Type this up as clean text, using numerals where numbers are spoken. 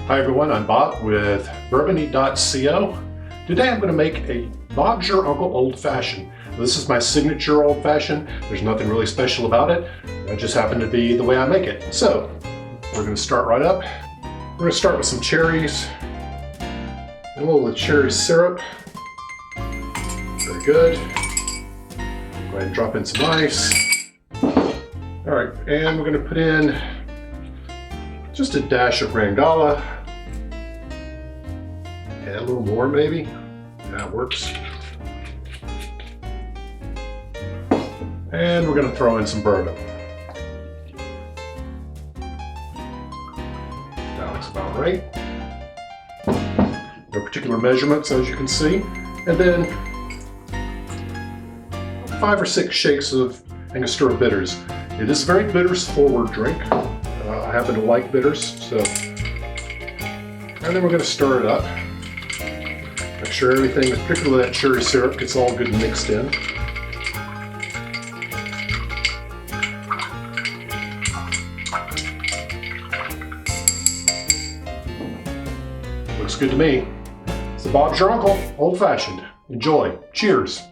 Hi everyone, I'm Bob with Bourbony.co. Today I'm going to make a Bob's Your Uncle Old Fashioned. This is my signature old fashioned. There's nothing really special about it. It just happened to be the way I make it. So we're going to start right up. We're going to start with some cherries and a little of the cherry syrup. Very good. Go ahead and drop in some ice. All right, and we're going to put in just a dash of Rangala. Add a little more maybe. That works. And we're going to throw in some bourbon. That looks about right. No particular measurements, as you can see. And then 5 or 6 shakes of Angostura bitters. It is a very bitters forward drink. I happen to like bitters, so. And then we're going to stir it up. Make sure everything, particularly that cherry syrup, gets all good and mixed in. Looks good to me. It's the Bob's Your Uncle Old Fashioned. Enjoy. Cheers.